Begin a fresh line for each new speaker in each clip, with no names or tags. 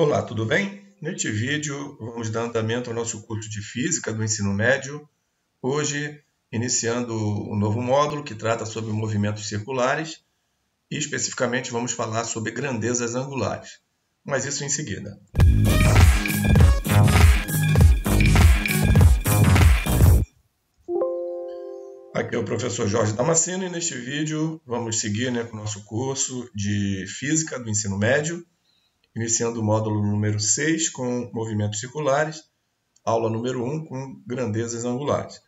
Olá, tudo bem? Neste vídeo vamos dar andamento ao nosso curso de Física do Ensino Médio, hoje iniciando um novo módulo que trata sobre movimentos circulares e especificamente vamos falar sobre grandezas angulares, mas isso em seguida. Aqui é o professor Jorge Damasceno e neste vídeo vamos seguir com o nosso curso de Física do Ensino Médio, iniciando o módulo número 6 com movimentos circulares, aula número 1 com grandezas angulares.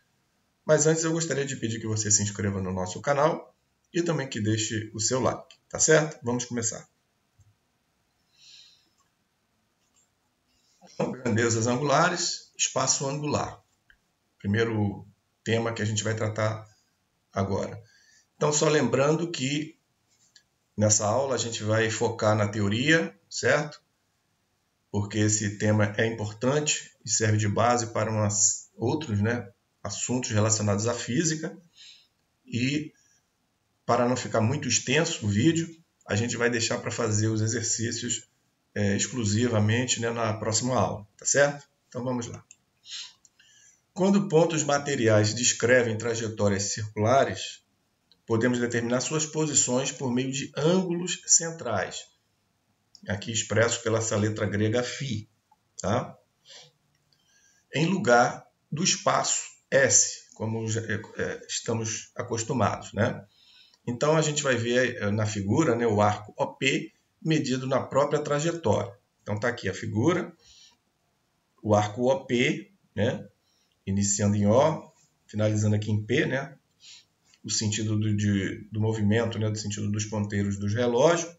Mas antes eu gostaria de pedir que você se inscreva no nosso canal e também que deixe o seu like, tá certo? Vamos começar. Então, grandezas angulares, espaço angular. Primeiro tema que a gente vai tratar agora. Então, só lembrando que nessa aula a gente vai focar na teoria, certo? Porque esse tema é importante e serve de base para outros assuntos relacionados à física. E para não ficar muito extenso o vídeo, a gente vai deixar para fazer os exercícios exclusivamente na próxima aula, tá certo? Então vamos lá. Quando pontos materiais descrevem trajetórias circulares, podemos determinar suas posições por meio de ângulos centrais, aqui expresso pela essa letra grega φ, tá? Em lugar do espaço S, como estamos acostumados, né? Então, a gente vai ver na figura o arco OP medido na própria trajetória. Então, está aqui a figura, o arco OP, iniciando em O, finalizando aqui em P, o sentido do movimento, do sentido dos ponteiros dos relógios.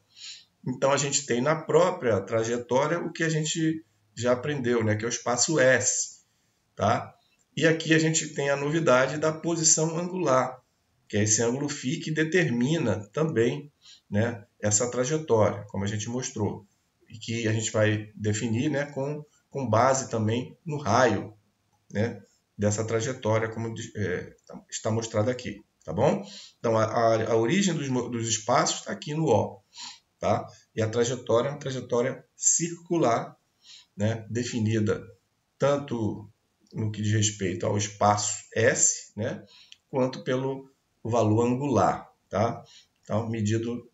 Então, a gente tem na própria trajetória o que a gente já aprendeu, que é o espaço S. Tá? E aqui a gente tem a novidade da posição angular, que é esse ângulo φ que determina também essa trajetória, como a gente mostrou. E que a gente vai definir com base também no raio dessa trajetória, como está mostrado aqui. Tá bom? Então, a origem dos espaços está aqui no O. Tá? E a trajetória é uma trajetória circular, definida tanto no que diz respeito ao espaço S, quanto pelo valor angular, tá? Então, medido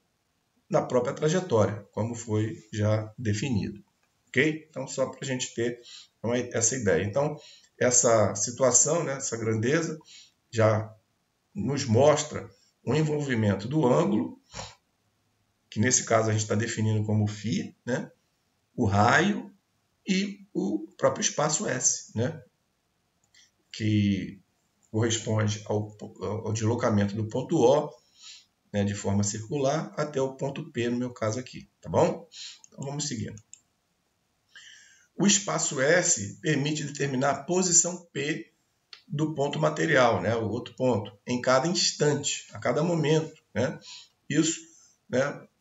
na própria trajetória, como foi já definido. Ok? Então, só para a gente ter essa ideia. Então, essa situação, essa grandeza, já nos mostra o envolvimento do ângulo, que nesse caso a gente está definindo como φ, o raio e o próprio espaço S, que corresponde ao deslocamento do ponto O, de forma circular, até o ponto P, no meu caso aqui, tá bom? Então vamos seguindo. O espaço S permite determinar a posição P do ponto material, o outro ponto, em cada instante, a cada momento. Isso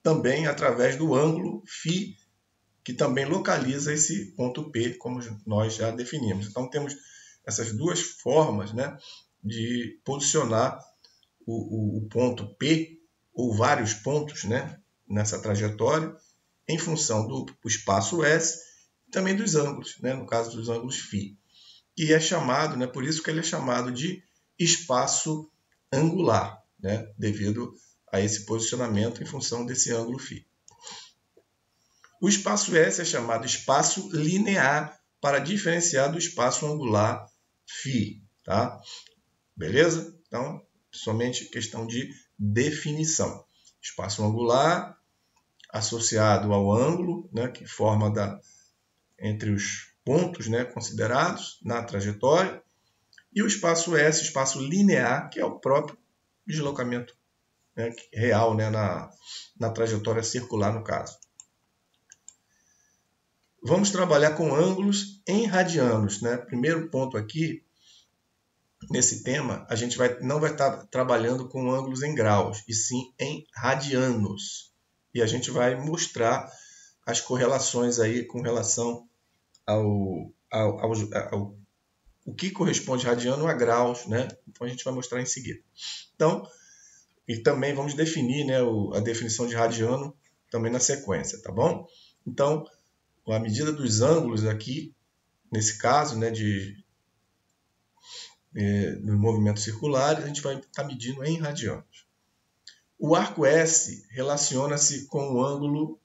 também através do ângulo φ, que também localiza esse ponto P, como nós já definimos. Então, temos essas duas formas de posicionar o ponto P, ou vários pontos nessa trajetória, em função do espaço S e também dos ângulos, no caso dos ângulos φ. E é chamado, por isso que ele é chamado de espaço angular, devido a esse posicionamento em função desse ângulo φ. O espaço S é chamado espaço linear para diferenciar do espaço angular φ, tá? Beleza? Então, somente questão de definição. Espaço angular associado ao ângulo, que forma entre os pontos considerados na trajetória, e o espaço S, espaço linear, que é o próprio deslocamento real na trajetória circular, no caso. Vamos trabalhar com ângulos em radianos. Primeiro ponto aqui, nesse tema, a gente não vai estar trabalhando com ângulos em graus, e sim em radianos. E a gente vai mostrar as correlações aí com relação o que corresponde radiano a graus, Então a gente vai mostrar em seguida. Então, e também vamos definir a definição de radiano também na sequência, tá bom? Então, a medida dos ângulos aqui, nesse caso, né, dos movimentos circulares, a gente vai estar medindo em radianos. O arco S relaciona-se com o ângulo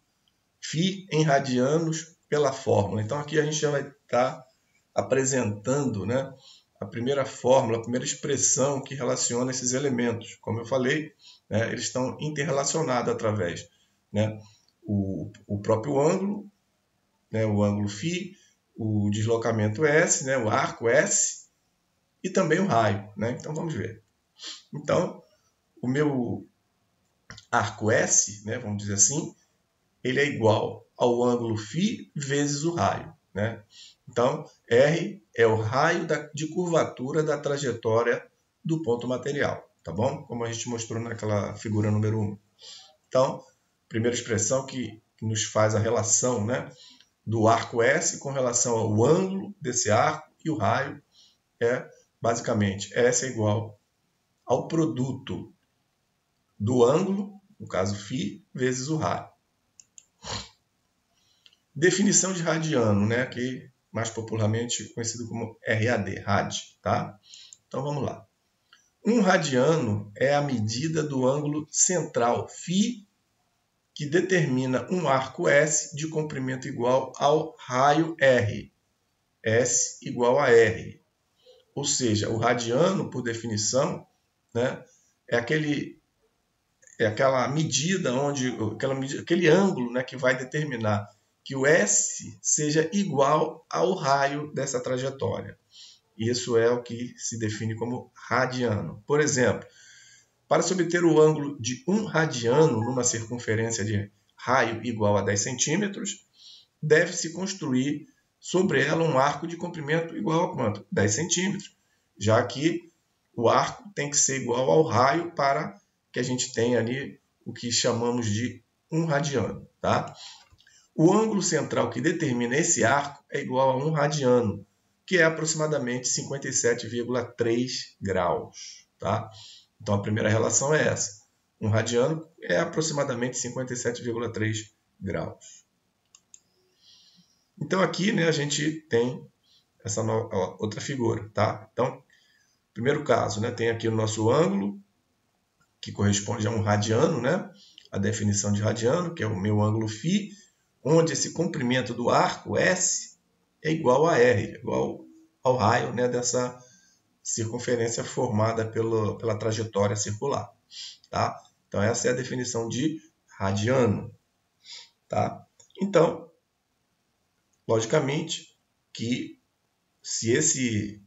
φ em radianos pela fórmula. Então, aqui a gente já vai estar apresentando, né, a primeira fórmula, a primeira expressão que relaciona esses elementos. Como eu falei, né, eles estão interrelacionados através, né, o próprio ângulo, né, o ângulo φ, o deslocamento S, né, o arco S, e também o raio. Né? Então, vamos ver. Então, o meu arco S, né, vamos dizer assim, ele é igual ao ângulo φ vezes o raio. Né? Então, R é o raio de curvatura da trajetória do ponto material. Tá bom? Como a gente mostrou naquela figura número 1. Então, primeira expressão que nos faz a relação, né, do arco S com relação ao ângulo desse arco e o raio é, basicamente, S é igual ao produto do ângulo, no caso φ, vezes o raio. Definição de radiano, né, que mais popularmente conhecido como RAD, rad, tá? Então vamos lá. Um radiano é a medida do ângulo central φ que determina um arco S de comprimento igual ao raio R, S igual a R. Ou seja, o radiano, por definição, né, é aquela medida aquele ângulo, né, que vai determinar que o S seja igual ao raio dessa trajetória. Isso é o que se define como radiano. Por exemplo, para se obter o ângulo de um radiano numa circunferência de raio igual a 10 centímetros, deve-se construir sobre ela um arco de comprimento igual a quanto? 10 centímetros, já que o arco tem que ser igual ao raio para que a gente tenha ali o que chamamos de um radiano. Tá? O ângulo central que determina esse arco é igual a 1 radiano, que é aproximadamente 57,3 graus. Tá? Então, a primeira relação é essa. 1 radiano é aproximadamente 57,3 graus. Então, aqui, né, a gente tem essa outra figura. Tá? Então, primeiro caso, né, tem aqui o nosso ângulo, que corresponde a 1 radiano, né? A definição de radiano, que é o meu ângulo φ, onde esse comprimento do arco S é igual a R, igual ao raio, né, dessa circunferência formada pela trajetória circular. Tá? Então, essa é a definição de radiano. Tá? Então, logicamente, que se essa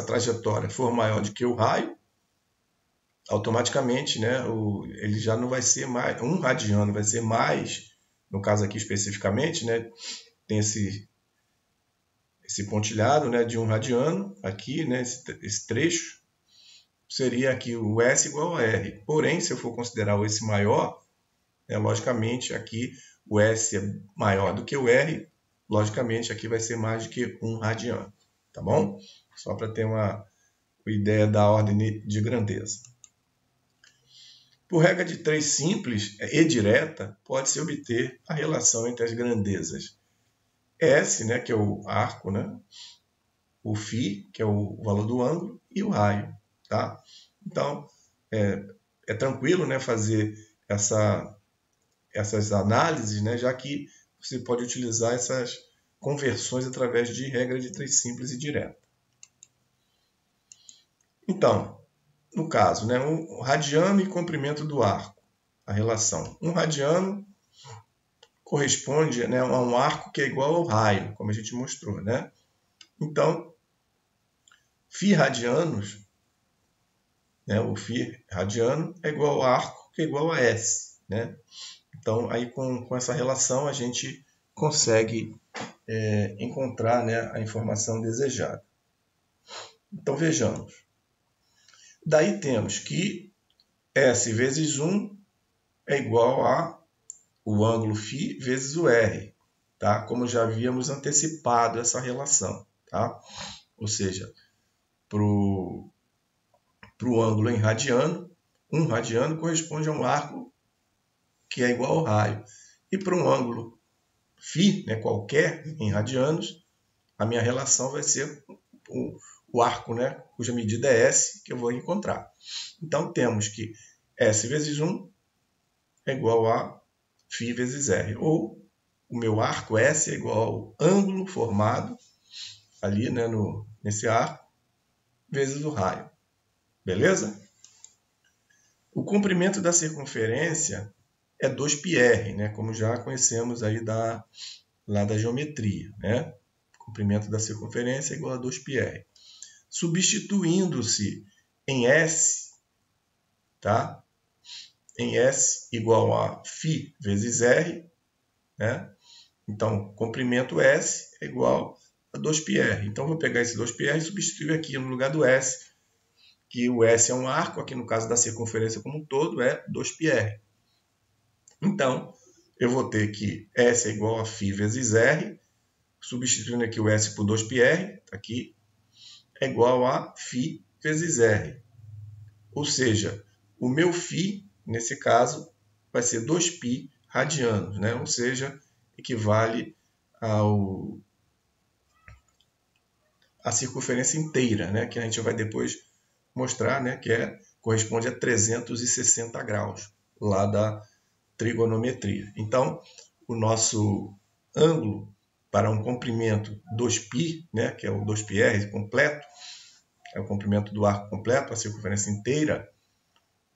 trajetória for maior do que o raio, automaticamente, né, ele já não vai ser mais 1 radiano, vai ser mais, no caso aqui especificamente, né, tem esse pontilhado, né, de 1 radiano, aqui, né, esse trecho, seria aqui o S igual a R. Porém, se eu for considerar o S maior, né, logicamente aqui o S é maior do que o R, logicamente aqui vai ser mais do que 1 radiano. Tá bom? Só para ter uma ideia da ordem de grandeza. Por regra de 3 simples e direta, pode-se obter a relação entre as grandezas S, né, que é o arco, né, o φ, que é o valor do ângulo, e o raio. Tá? Então, é tranquilo, né, fazer essas análises, né, já que você pode utilizar essas conversões através de regra de 3 simples e direta. Então, no caso, né, um radiano e comprimento do arco, a relação. 1 radiano corresponde, né, a um arco que é igual ao raio, como a gente mostrou. Né? Então, φ radianos, né, o φ radiano é igual ao arco que é igual a S. Né? Então, aí com essa relação a gente consegue encontrar, né, a informação desejada. Então, vejamos. Daí temos que S vezes 1 é igual a o ângulo φ vezes o R, tá? Como já havíamos antecipado essa relação. Tá? Ou seja, para o ângulo em radiano, 1 radiano corresponde a um arco que é igual ao raio. E para um ângulo φ, né, qualquer, em radianos, a minha relação vai ser o arco, né, cuja medida é S, que eu vou encontrar. Então, temos que S vezes 1 é igual a φ vezes R. Ou o meu arco S é igual ao ângulo formado ali, né, nesse arco, vezes o raio. Beleza? O comprimento da circunferência é 2πr, né, como já conhecemos aí lá da geometria. Né? O comprimento da circunferência é igual a 2πr. Substituindo-se em S, tá? Em S igual a φ vezes R, né? Então, comprimento S é igual a 2πr. Então, vou pegar esse 2πr e substituir aqui no lugar do S, que o S é um arco, aqui no caso da circunferência como um todo, é 2πr. Então, eu vou ter que S é igual a φ vezes R, substituindo aqui o S por 2πr, aqui, é igual a φ vezes R. Ou seja, o meu φ, nesse caso, vai ser 2π radianos, né? Ou seja, equivale à circunferência inteira, né? Que a gente vai depois mostrar, né? Que corresponde a 360 graus lá da trigonometria. Então, o nosso ângulo para um comprimento 2π, né? Que é o 2πr completo, é o comprimento do arco completo, a circunferência inteira,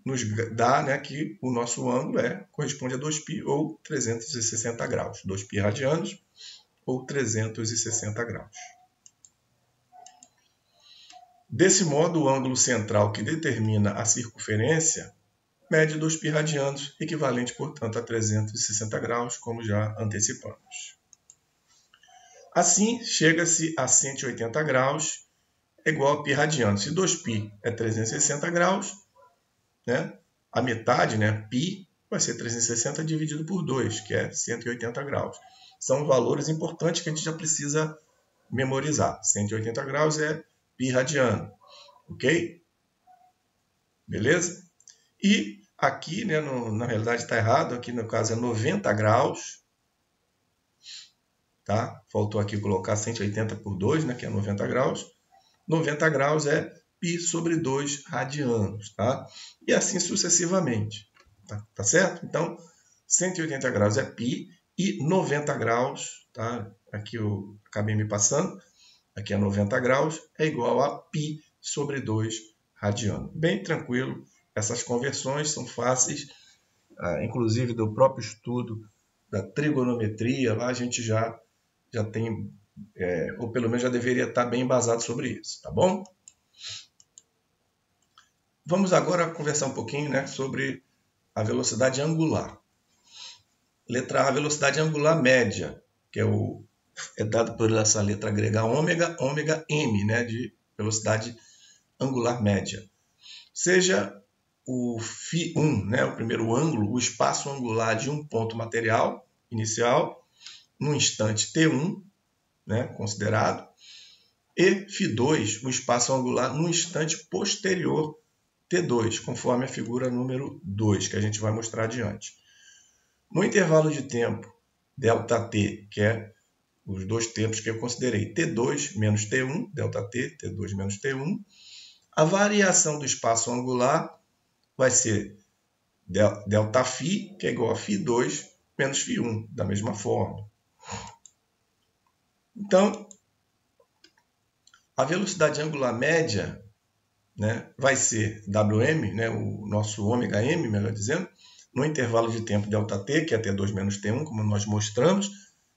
nos dá, né, que o nosso ângulo corresponde a 2π ou 360 graus. 2π radianos ou 360 graus. Desse modo, o ângulo central que determina a circunferência mede 2π radianos, equivalente, portanto, a 360 graus, como já antecipamos. Assim, chega-se a 180 graus igual a π radianos. Se 2π é 360 graus, né, a metade, né, π, vai ser 360 dividido por 2, que é 180 graus. São valores importantes que a gente já precisa memorizar. 180 graus é π radiano, ok? Beleza? E aqui, né, na realidade está errado, aqui no caso é 90 graus, tá? Faltou aqui colocar 180 por 2, né, que é 90 graus. 90 graus é π sobre 2 radianos, tá? E assim sucessivamente, tá certo? Então, 180 graus é π e 90 graus, tá? Aqui eu acabei me passando, aqui é 90 graus, é igual a π sobre 2 radianos. Bem tranquilo, essas conversões são fáceis, inclusive do próprio estudo da trigonometria, lá a gente já tem, ou pelo menos já deveria estar bem embasado sobre isso, tá bom? Vamos agora conversar um pouquinho, né, sobre a velocidade angular. Letra A, velocidade angular média, que é dado por essa letra grega ômega, ômega m, né, de velocidade angular média. Seja o φ1, né, o primeiro ângulo, o espaço angular de um ponto material inicial, no instante t1, né, considerado, e φ2, o espaço angular no instante posterior t2, conforme a figura número 2, que a gente vai mostrar adiante. No intervalo de tempo ΔT, que é os dois tempos que eu considerei, t2 menos t1, ΔT, t2 menos t1, a variação do espaço angular vai ser ΔΦ, que é igual a φ2 menos φ1, da mesma forma. Então, a velocidade angular média, né, vai ser Wm, né, o nosso ômega m, melhor dizendo, no intervalo de tempo ΔT, que é T2 menos T1, como nós mostramos,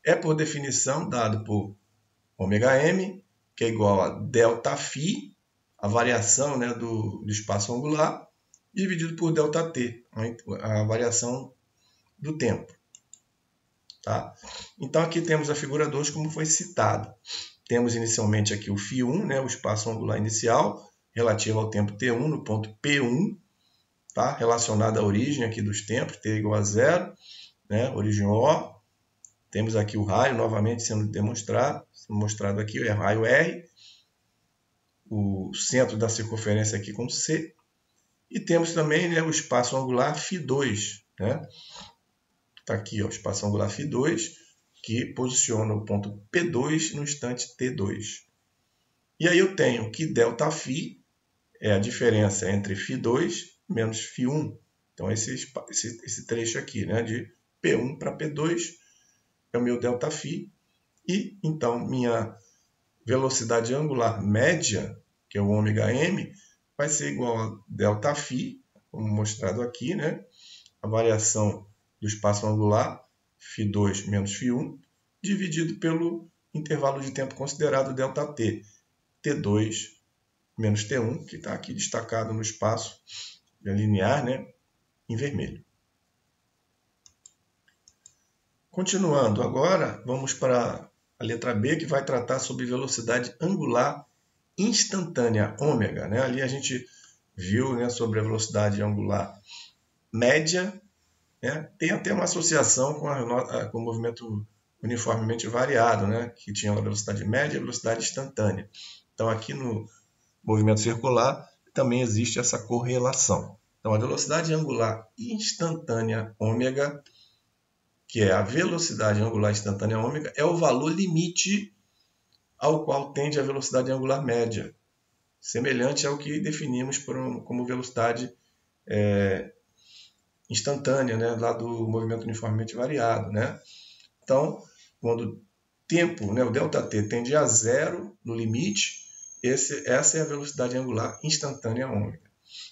é por definição dado por ômega m, que é igual a ΔΦ, a variação, né, do espaço angular, dividido por ΔT, a variação do tempo. Tá? Então, aqui temos a figura 2, como foi citado. Temos inicialmente aqui o φ1, né, o espaço angular inicial, relativo ao tempo t1, no ponto P1, tá? Relacionado à origem aqui dos tempos, t igual a 0, né, origem O. Temos aqui o raio, novamente sendo mostrado aqui, é raio R. O centro da circunferência aqui com C. E temos também, né, o espaço angular φ2, né? Está aqui, ó, o espaço angular φ2, que posiciona o ponto P2 no instante T2. E aí eu tenho que ΔΦ é a diferença entre φ2 menos φ1. Então, esse trecho aqui, né, de P1 para P2 é o meu ΔΦ. E, então, minha velocidade angular média, que é o ômega-m, vai ser igual a ΔΦ, como mostrado aqui, né? A variação do espaço angular, φ2 menos φ1, dividido pelo intervalo de tempo considerado ΔT, T2 menos T1, que está aqui destacado no espaço linear, né, em vermelho. Continuando, agora vamos para a letra B, que vai tratar sobre velocidade angular instantânea, ômega. Né? Ali a gente viu, né, sobre a velocidade angular média, né? Tem até uma associação com o movimento uniformemente variado, né? Que tinha a velocidade média e a velocidade instantânea. Então, aqui no movimento circular também existe essa correlação. Então, a velocidade angular instantânea ômega, que é a velocidade angular instantânea ômega, é o valor limite ao qual tende a velocidade angular média, semelhante ao que definimos como velocidade instantânea, né, lá do movimento uniformemente variado. Né? Então, quando o tempo, né, o ΔT, tende a zero no limite, essa é a velocidade angular instantânea ômega.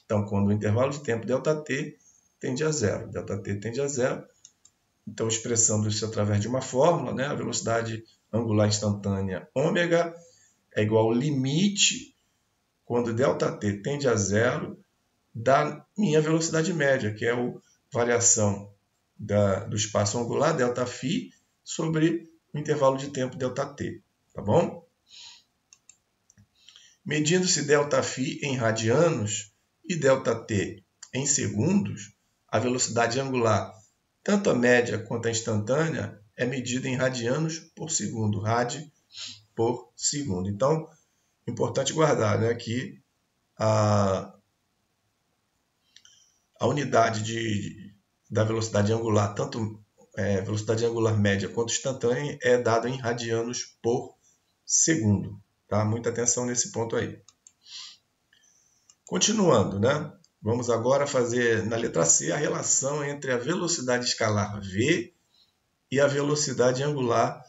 Então, quando o intervalo de tempo ΔT tende a zero, ΔT tende a zero, então, expressando isso através de uma fórmula, né, a velocidade angular instantânea ômega é igual ao limite, quando ΔT tende a zero, da minha velocidade média, que é a variação do espaço angular, ΔΦ, sobre o intervalo de tempo ΔT. Tá bom? Medindo-se ΔΦ em radianos e ΔT em segundos, a velocidade angular, tanto a média quanto a instantânea, é medida em radianos por segundo, rad por segundo. Então, é importante guardar, né, que a unidade da velocidade angular, tanto velocidade angular média quanto instantânea, é dada em radianos por segundo. Tá? Muita atenção nesse ponto aí. Continuando, né? Vamos agora fazer, na letra C, a relação entre a velocidade escalar v e a velocidade angular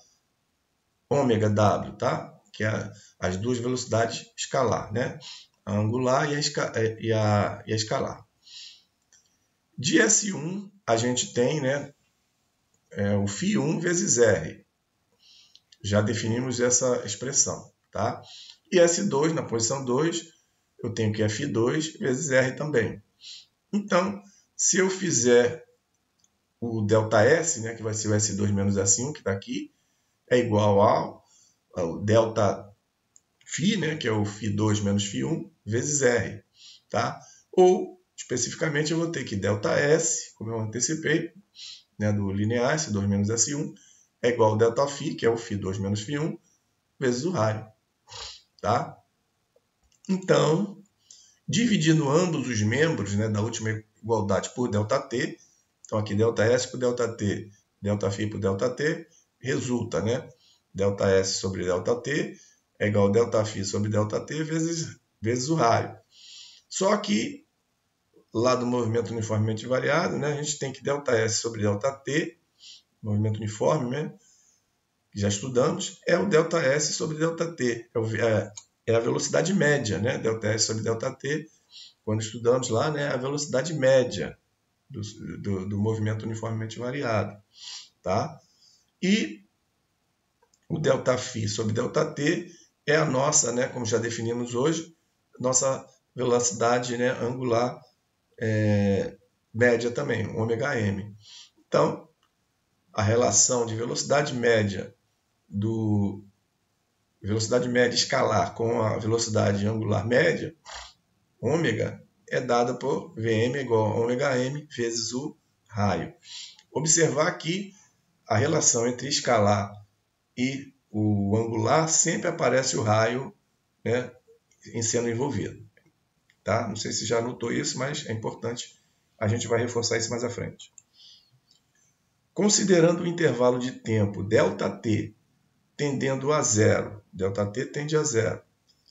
ômega w, tá? Que é as duas velocidades escalar, né? A angular e a escalar. De S1, a gente tem, né, o φ1 vezes R. Já definimos essa expressão. Tá? E S2, na posição 2, eu tenho que F2 vezes R também. Então, se eu fizer o ΔS, né, que vai ser o S2 menos S1, que está aqui, é igual ao ΔΦ, né, que é o φ2 menos φ1, vezes R. Tá? Ou, especificamente, eu vou ter que ΔS, como eu antecipei, né, do linear, S2 menos S1, é igual ao ΔΦ, que é o φ2 menos φ1, vezes o raio. Tá? Então, dividindo ambos os membros, né, da última igualdade por ΔT, então aqui ΔS por ΔT, ΔΦ por ΔT, resulta, né, ΔS sobre ΔT é igual a ΔΦ sobre ΔT vezes o raio. Só que, lá do movimento uniformemente variado, né, a gente tem que ΔS sobre ΔT, movimento uniforme, né, que já estudamos, é o ΔS sobre ΔT, é a velocidade média, né, ΔS sobre ΔT, quando estudamos lá, né, a velocidade média do movimento uniformemente variado. Tá? E o ΔΦ sobre ΔT é a nossa, né, como já definimos hoje, nossa velocidade, né, angular média também, ômega-m. Então, a relação de velocidade média escalar com a velocidade angular média, ômega, é dada por Vm igual a ômega-m vezes o raio. Observar que a relação entre escalar e o angular sempre aparece o raio, né, sendo envolvido. Tá? Não sei se já notou isso, mas é importante, a gente vai reforçar isso mais à frente. Considerando o intervalo de tempo ΔT tendendo a zero, ΔT tende a zero,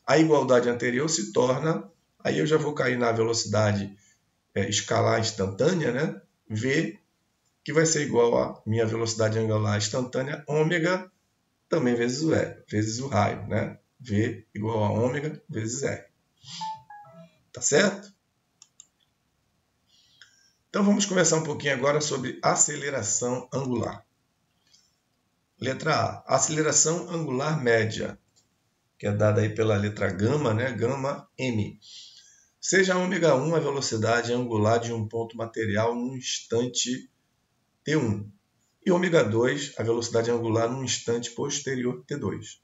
a igualdade anterior se torna, aí eu já vou cair na velocidade escalar instantânea, né? V, que vai ser igual a minha velocidade angular instantânea, ômega, também vezes o raio, né? V igual a ômega vezes R. Tá certo? Então vamos conversar um pouquinho agora sobre aceleração angular. Letra A, aceleração angular média, que é dada aí pela letra gama, né? Gama M. Seja ômega1 a velocidade angular de um ponto material num instante T1 e ômega2 a velocidade angular num instante posterior T2.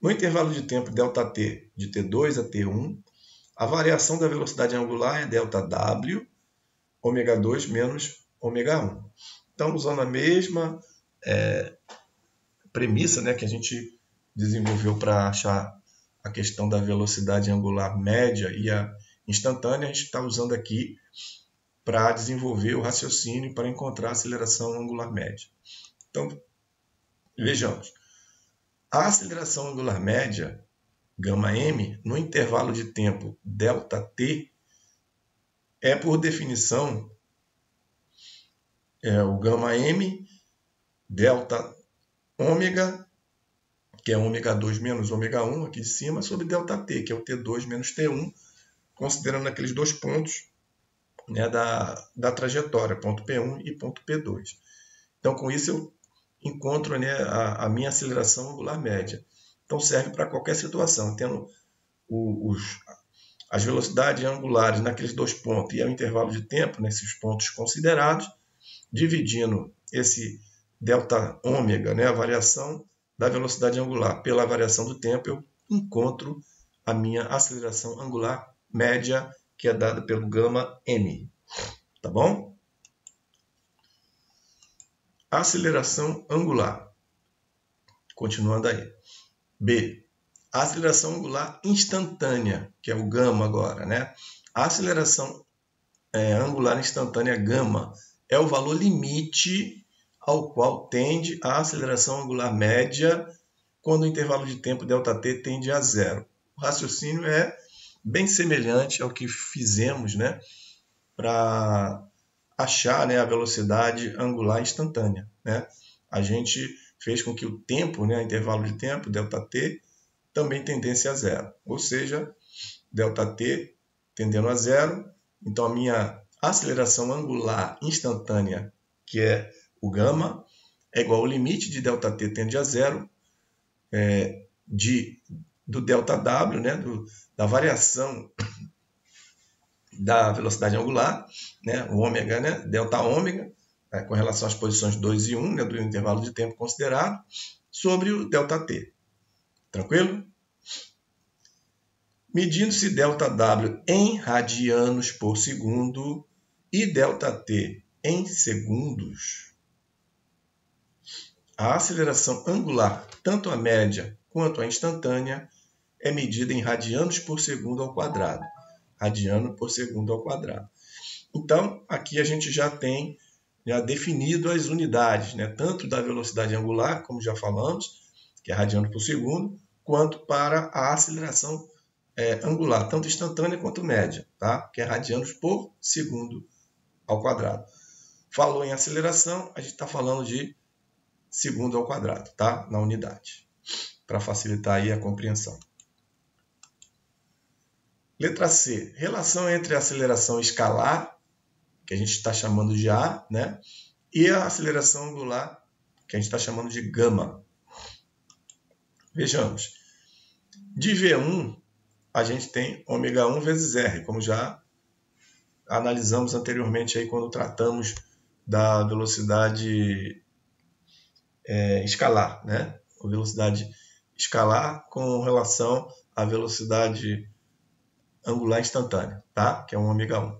No intervalo de tempo ΔT de T2 a T1, a variação da velocidade angular é ΔW, ômega2 menos ômega1. Então, usando a mesma premissa, né, que a gente desenvolveu para achar a questão da velocidade angular média e a instantânea, a gente está usando aqui para desenvolver o raciocínio para encontrar a aceleração angular média. Então, vejamos. A aceleração angular média, γm, no intervalo de tempo ΔT, é, por definição, o γm, delta ômega, que é ômega2 menos ômega1 aqui de cima, sobre ΔT, que é o T2 menos T1, considerando aqueles dois pontos, né, da trajetória, ponto P1 e ponto P2. Então, com isso, eu encontro, né, a minha aceleração angular média. Então, serve para qualquer situação, tendo as velocidades angulares naqueles dois pontos e o intervalo de tempo nesses pontos considerados, dividindo esse delta ômega, né, a variação da velocidade angular pela variação do tempo, eu encontro a minha aceleração angular média, que é dada pelo gama M. Tá bom? Aceleração angular. Continuando aí. B. A aceleração angular instantânea, que é o gama agora, né? A aceleração angular instantânea gama é o valor limite ao qual tende a aceleração angular média quando o intervalo de tempo ΔT tende a zero. O raciocínio é bem semelhante ao que fizemos, né, para achar, né, a velocidade angular instantânea, né? A gente fez com que o tempo, né, o intervalo de tempo, ΔT, também tendesse a zero. Ou seja, ΔT tendendo a zero, então a minha aceleração angular instantânea, que é o gama, é igual ao limite de ΔT tende a zero, do ΔW, né, da variação da velocidade angular, né, o ômega, né, delta ômega, com relação às posições 2 e 1, né, do intervalo de tempo considerado, sobre o ΔT. Tranquilo? Medindo-se ΔW em radianos por segundo e ΔT em segundos, a aceleração angular, tanto a média quanto a instantânea, é medida em radianos por segundo ao quadrado. Radiano por segundo ao quadrado. Então, aqui a gente já tem definido as unidades, né? Tanto da velocidade angular, como já falamos, que é radiano por segundo, quanto para a aceleração angular, tanto instantânea quanto média, tá? Que é radianos por segundo ao quadrado. Falou em aceleração, a gente está falando de segundo ao quadrado, tá? Na unidade, para facilitar aí a compreensão. Letra C, relação entre a aceleração escalar, que a gente está chamando de A, né? E a aceleração angular, que a gente está chamando de gama. Vejamos. De V1, a gente tem ômega1 vezes R, como já analisamos anteriormente aí quando tratamos da velocidade escalar, né? A velocidade escalar com relação à velocidade angular instantânea, tá? Que é um ômega1.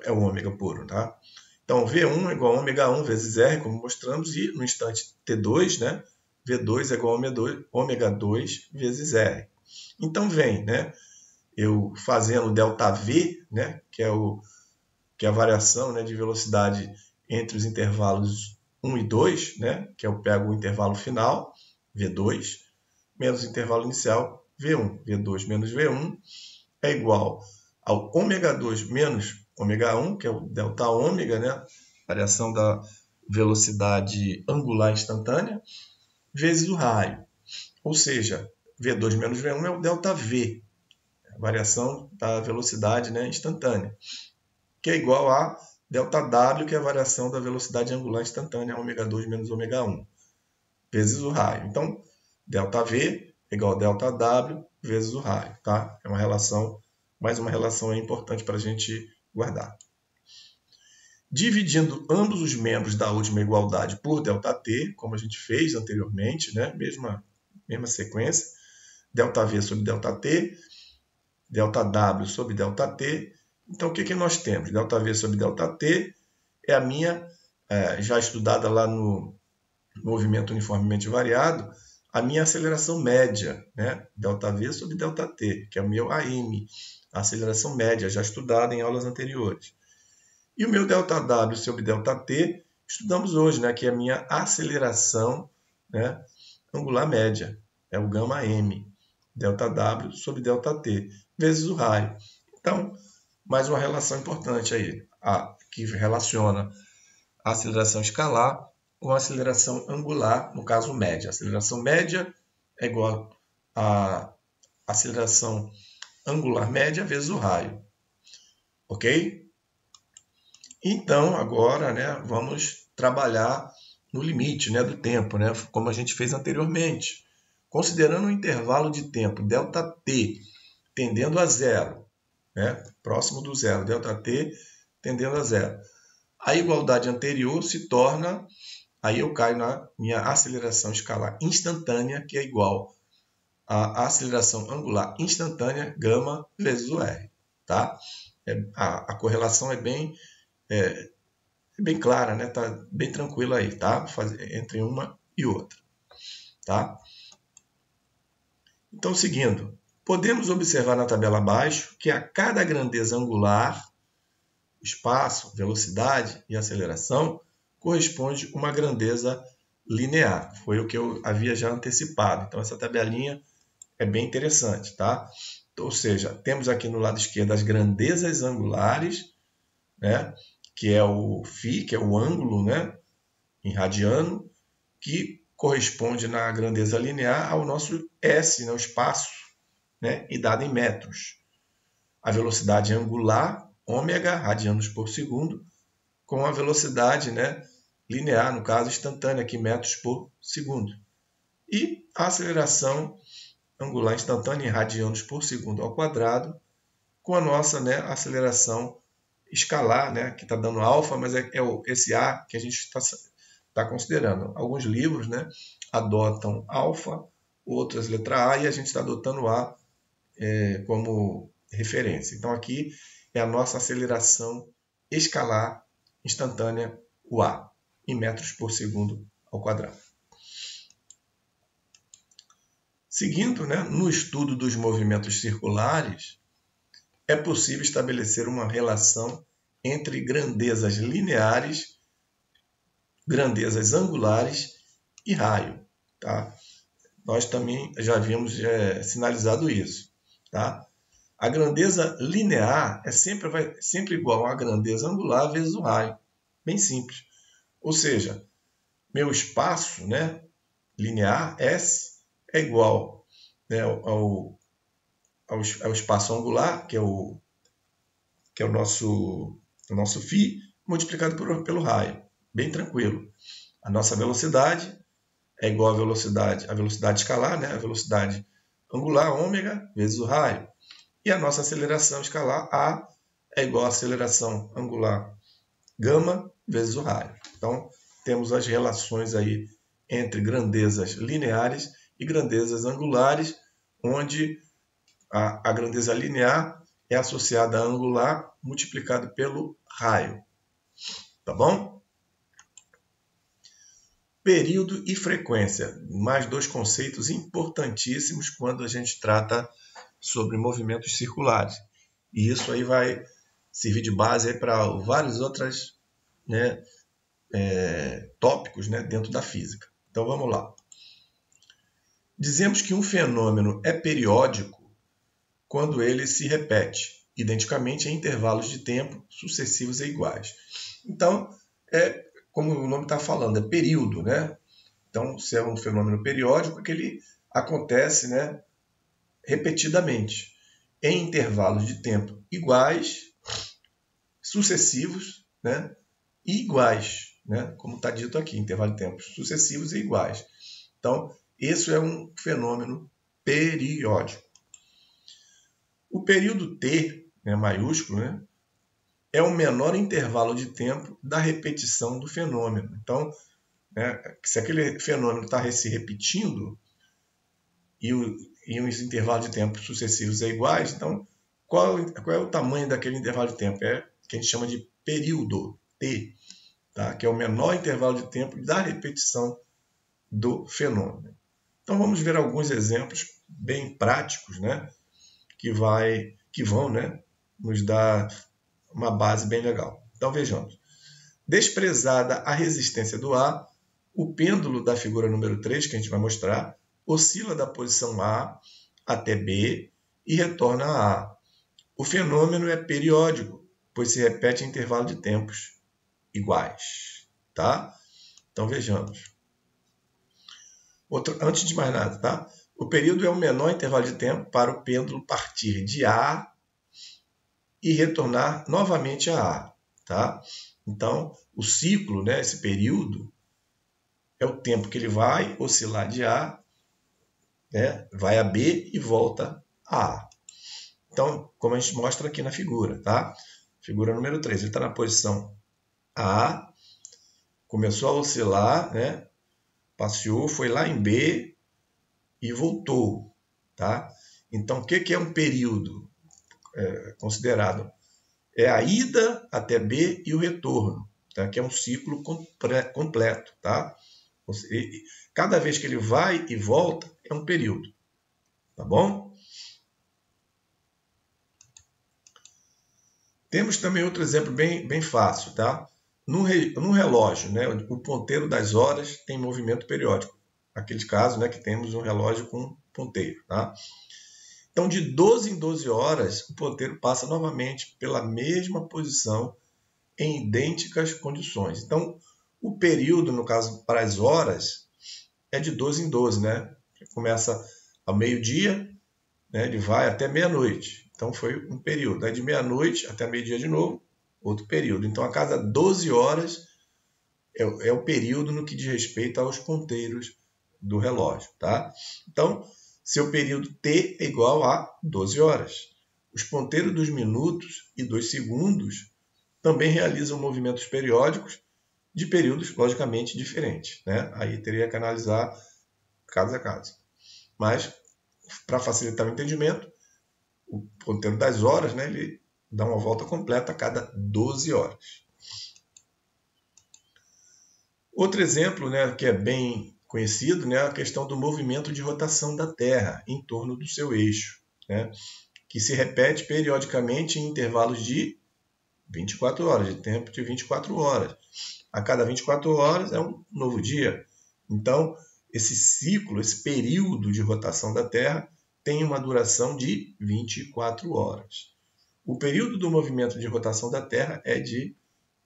É o ômega puro, tá? Então, V1 é igual a ômega1 vezes R, como mostramos, e no instante T2, né? V2 é igual a ômega2 vezes R. Então, vem, né? Eu fazendo ΔV, né? Que é a variação, né, de velocidade entre os intervalos 1 e 2, né, que eu pego o intervalo final, V2, menos o intervalo inicial, V1. V2 menos V1 é igual ao ômega2 menos ômega1, que é o delta ômega, né, variação da velocidade angular instantânea, vezes o raio. Ou seja, V2 menos V1 é o delta V, a variação da velocidade, né, instantânea, que é igual a delta W, que é a variação da velocidade angular instantânea, ômega2 menos ômega1, vezes o raio. Então, delta V é igual a delta W vezes o raio. Tá? É uma relação, mais uma relação importante para a gente guardar. Dividindo ambos os membros da última igualdade por ΔT, como a gente fez anteriormente, né? mesma sequência, ΔV sobre ΔT, ΔW sobre ΔT. Então, o que nós temos? ΔV sobre ΔT é a minha, já estudada lá no movimento uniformemente variado, a minha aceleração média, né? ΔV sobre ΔT, que é o meu AM, a aceleração média, já estudada em aulas anteriores. E o meu ΔW sobre ΔT, estudamos hoje, né? Que é a minha aceleração, né? Angular média, é o gama M, ΔW sobre ΔT, vezes o raio. Então, mais uma relação importante aí, que relaciona a aceleração escalar com a aceleração angular, no caso média. A aceleração média é igual a aceleração angular média vezes o raio. Ok? Então, agora, né, vamos trabalhar no limite, né, do tempo, né, como a gente fez anteriormente. Considerando um intervalo de tempo ΔT tendendo a zero, né, próximo do zero, ΔT tendendo a zero. A igualdade anterior se torna, aí eu caio na minha aceleração escalar instantânea, que é igual à aceleração angular instantânea, gama vezes o R. Tá? A correlação é bem clara, né? Tá bem tranquila aí, tá? Entre uma e outra, tá? Então, seguindo, podemos observar na tabela abaixo que a cada grandeza angular, espaço, velocidade e aceleração, corresponde uma grandeza linear. Foi o que eu havia já antecipado. Então, essa tabelinha é bem interessante, tá? Ou seja, temos aqui no lado esquerdo as grandezas angulares, né? Que é o φ, que é o ângulo, né? Em radiano, que corresponde na grandeza linear ao nosso S, né? O espaço, né? E dado em metros. A velocidade angular, ômega, radianos por segundo, com a velocidade, né, linear, no caso instantânea, aqui metros por segundo. E a aceleração angular instantânea em radianos por segundo ao quadrado, com a nossa, né, aceleração escalar, né, que está dando alfa, mas é esse A que a gente está considerando. Alguns livros, né, adotam alfa, outras letra A, e a gente está adotando A como referência. Então, aqui é a nossa aceleração escalar instantânea, o A, em metros por segundo ao quadrado. Seguindo, né, no estudo dos movimentos circulares, é possível estabelecer uma relação entre grandezas lineares, grandezas angulares e raio. Tá? Nós também já havíamos sinalizado isso. Tá? A grandeza linear é sempre igual à grandeza angular vezes o raio. Bem simples. Ou seja, meu espaço, né, linear, S, é igual, né, ao espaço angular, que é o nosso φ, multiplicado pelo raio. Bem tranquilo. A nossa velocidade é igual à velocidade escalar, né, a velocidade angular, ômega, vezes o raio. E a nossa aceleração escalar, A, é igual à aceleração angular, gama, vezes o raio. Então, temos as relações aí entre grandezas lineares e grandezas angulares, onde a grandeza linear é associada à angular multiplicado pelo raio. Tá bom? Período e frequência. Mais dois conceitos importantíssimos quando a gente trata sobre movimentos circulares. E isso aí vai servir de base para várias outras, né, tópicos, né, dentro da física. Então vamos lá. Dizemos que um fenômeno é periódico quando ele se repete identicamente em intervalos de tempo sucessivos e iguais. Então, como o nome está falando, é período, né? Então, se é um fenômeno periódico, é que ele acontece, né, repetidamente, em intervalos de tempo iguais, sucessivos, né, e iguais, né, como está dito aqui, intervalo de tempo sucessivos e iguais. Então, isso é um fenômeno periódico. O período T, né, maiúsculo, né, é o menor intervalo de tempo da repetição do fenômeno. Então, né, se aquele fenômeno está se repetindo e os intervalos de tempo sucessivos são iguais, então qual é o tamanho daquele intervalo de tempo? É o que a gente chama de período T, tá? Que é o menor intervalo de tempo da repetição do fenômeno. Então vamos ver alguns exemplos bem práticos, né, que vão, né, nos dar uma base bem legal. Então vejamos. Desprezada a resistência do ar, o pêndulo da figura número 3, que a gente vai mostrar, oscila da posição A até B e retorna a A. O fenômeno é periódico, pois se repete em intervalo de tempos iguais. Tá? Então vejamos. Antes de mais nada, tá? O período é o menor intervalo de tempo para o pêndulo partir de A e retornar novamente a A. Tá? Então, o ciclo, né, esse período, é o tempo que ele vai oscilar de A, né, vai a B e volta a A. Então, como a gente mostra aqui na figura, tá? Figura número 3, ele está na posição A, começou a oscilar, né, passeou, foi lá em B e voltou, tá? Então, o que é um período considerado? É a ida até B e o retorno, tá? Que é um ciclo completo, tá? Cada vez que ele vai e volta é um período, tá bom? Temos também outro exemplo bem fácil, tá? No relógio, né, o ponteiro das horas tem movimento periódico. Aqueles casos, né, que temos um relógio com ponteiro, tá? Então, de 12 em 12 horas, o ponteiro passa novamente pela mesma posição em idênticas condições. Então, o período, no caso, para as horas, é de 12 em 12, né? Começa ao meio-dia, né? Ele vai até meia-noite. Então, foi um período. Aí, de meia-noite até meio-dia de novo, outro período. Então, a cada 12 horas é o período no que diz respeito aos ponteiros do relógio, tá? Então, seu período T é igual a 12 horas. Os ponteiros dos minutos e dos segundos também realizam movimentos periódicos de períodos logicamente diferentes, né? Aí teria que analisar caso a caso. Mas, para facilitar o entendimento, o ponteiro das horas, né, ele dá uma volta completa a cada 12 horas. Outro exemplo, né, que é bem conhecido, né, é a questão do movimento de rotação da Terra em torno do seu eixo, né, que se repete periodicamente em intervalos de 24 horas, de tempo de 24 horas. A cada 24 horas é um novo dia. Então, esse ciclo, esse período de rotação da Terra tem uma duração de 24 horas. O período do movimento de rotação da Terra é de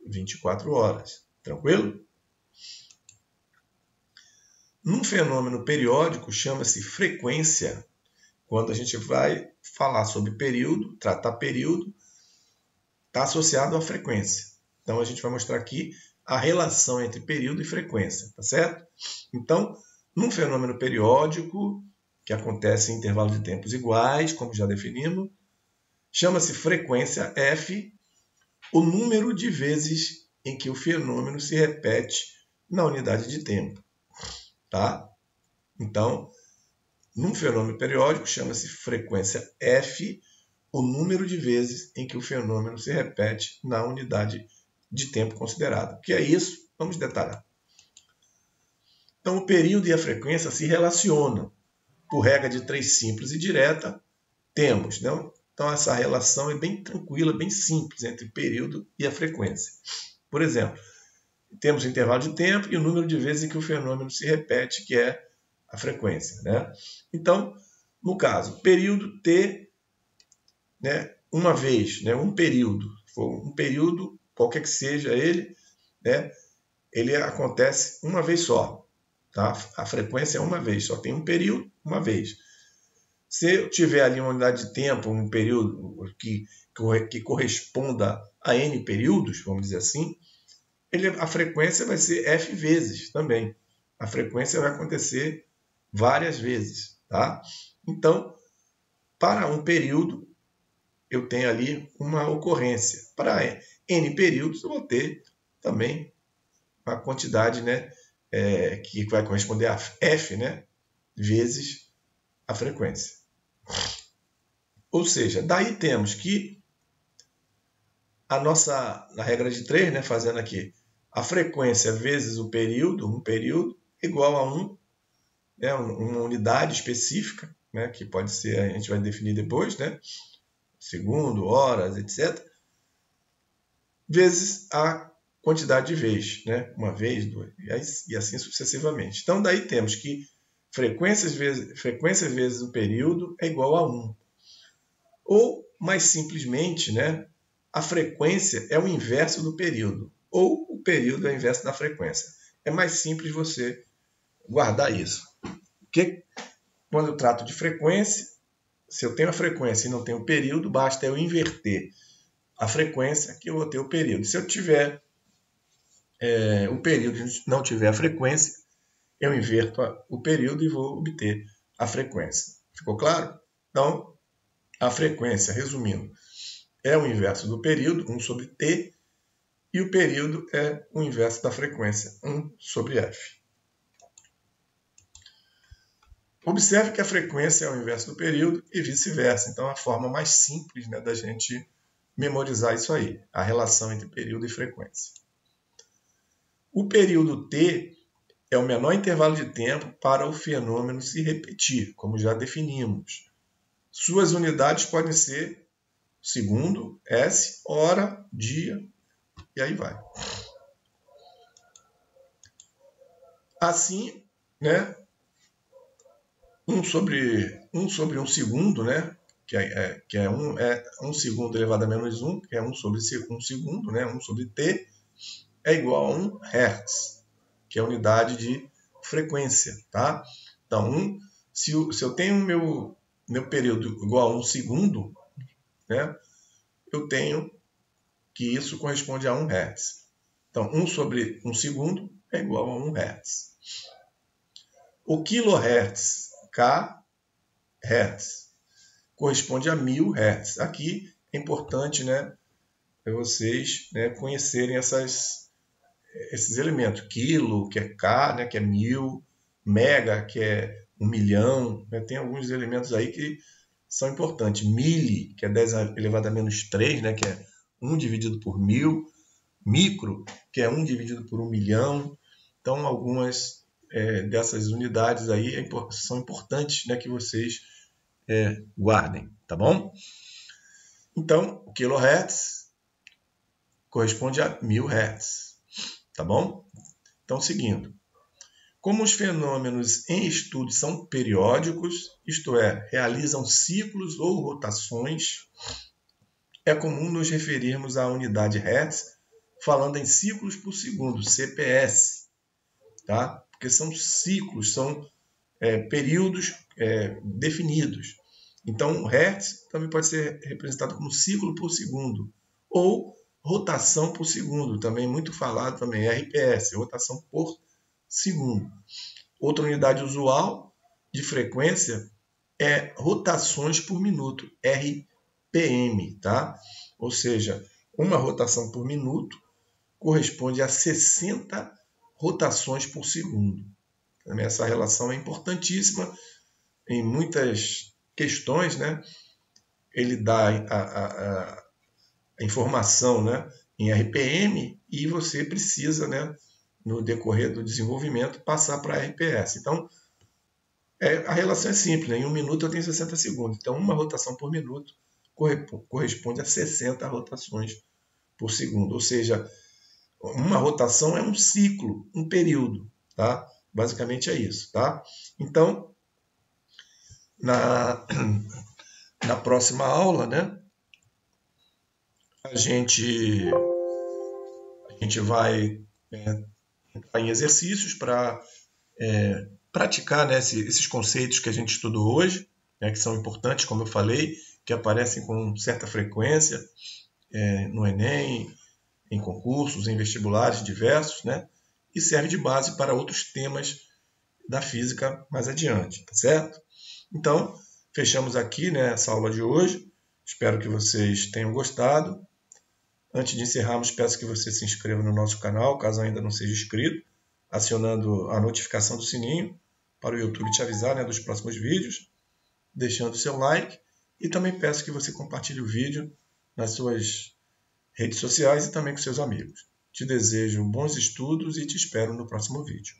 24 horas. Tranquilo? Num fenômeno periódico, chama-se frequência. Quando a gente vai falar sobre período, tratar período, está associado à frequência. Então, a gente vai mostrar aqui a relação entre período e frequência, tá certo? Então, num fenômeno periódico, que acontece em intervalos de tempos iguais, como já definimos, chama-se frequência F o número de vezes em que o fenômeno se repete na unidade de tempo. Tá? Então, num fenômeno periódico, chama-se frequência F o número de vezes em que o fenômeno se repete na unidade de tempo considerada. O que é isso? Vamos detalhar. Então, o período e a frequência se relacionam. Por regra de 3 simples e direta, temos. Né? Então, essa relação é bem tranquila, bem simples entre o período e a frequência. Por exemplo, temos o intervalo de tempo e o número de vezes em que o fenômeno se repete, que é a frequência, né? Então, no caso, período T, né, uma vez, né, um período, qualquer que seja ele, né, ele acontece uma vez só. Tá? A frequência é uma vez, só tem um período, uma vez. Se eu tiver ali uma unidade de tempo, um período que corresponda a N períodos, vamos dizer assim, a frequência vai ser F vezes também. A frequência vai acontecer várias vezes. Tá? Então, para um período, eu tenho ali uma ocorrência. Para N períodos, eu vou ter também uma quantidade, né, que vai corresponder a F, né, vezes a frequência. Ou seja, daí temos que na regra de 3, né, fazendo aqui, a frequência vezes o período, um período, igual a né, uma unidade específica, né, que pode ser, a gente vai definir depois, né, segundo, horas, etc., vezes a quantidade de vezes, né, uma vez, duas, e assim sucessivamente. Então, daí temos que frequência vezes o período é igual a 1. Ou, mais simplesmente, né, a frequência é o inverso do período, ou o período é o inverso da frequência. É mais simples você guardar isso. Porque quando eu trato de frequência, se eu tenho a frequência e não tenho o período, basta eu inverter a frequência que eu vou ter o período. Se eu tiver o período e não tiver a frequência, eu inverto o período e vou obter a frequência. Ficou claro? Então, a frequência, resumindo, é o inverso do período, 1 sobre t, e o período é o inverso da frequência, 1 sobre f. Observe que a frequência é o inverso do período e vice-versa. Então, é a forma mais simples, né, da gente memorizar isso aí, a relação entre período e frequência. O período t é o menor intervalo de tempo para o fenômeno se repetir, como já definimos. Suas unidades podem ser segundo, S, hora, dia, e aí vai. Assim, né, 1 sobre 1 segundo, né, que é 1 segundo elevado a menos 1, que é 1 sobre 1 segundo, né, 1 sobre t, é igual a 1 Hz, que é a unidade de frequência. Tá? Então, se eu tenho meu período igual a 1 segundo, né, eu tenho que isso corresponde a 1 Hz. Então, 1 sobre 1 segundo é igual a 1 Hz. O kHz, Khertz, corresponde a 1000 Hz. Aqui é importante, né, vocês, né, conhecerem esses elementos. Quilo, que é K, né, que é 1000, mega, que é 1 milhão. Né, tem alguns elementos aí que são importantes. Mili, que é 10 elevado a menos 3, né, que é 1 dividido por 1000. Micro, que é 1 dividido por 1 milhão. Então, algumas dessas unidades aí são importantes, né, que vocês guardem, tá bom? Então, o kHz corresponde a 1000 Hz, tá bom? Então, seguindo. Como os fenômenos em estudo são periódicos, isto é, realizam ciclos ou rotações, é comum nos referirmos à unidade Hertz falando em ciclos por segundo, CPS, tá? Porque são ciclos, são períodos definidos. Então, Hertz também pode ser representado como ciclo por segundo, ou rotação por segundo, também muito falado também, RPS, rotação por segundo. Outra unidade usual de frequência é rotações por minuto, RPM, tá? Ou seja, uma rotação por minuto corresponde a 60 rotações por segundo. Também essa relação é importantíssima em muitas questões, né? Ele dá a informação, né, em RPM e você precisa, né, no decorrer do desenvolvimento, passar para RPS. Então, a relação é simples, né? Em 1 minuto eu tenho 60 segundos. Então, uma rotação por minuto corresponde a 60 rotações por segundo. Ou seja, Uma rotação é um ciclo, um período, tá? Basicamente é isso, tá? Então, na próxima aula, né, a gente vai entrar em exercícios para praticar, né, esses conceitos que a gente estudou hoje, né, que são importantes, como eu falei, que aparecem com certa frequência no Enem, em concursos, em vestibulares diversos, né, e serve de base para outros temas da física mais adiante, tá certo? Então, fechamos aqui, né, essa aula de hoje. Espero que vocês tenham gostado. Antes de encerrarmos, peço que você se inscreva no nosso canal, caso ainda não seja inscrito, acionando a notificação do sininho para o YouTube te avisar, né, dos próximos vídeos, deixando o seu like, e também peço que você compartilhe o vídeo nas suas redes sociais e também com seus amigos. Te desejo bons estudos e te espero no próximo vídeo.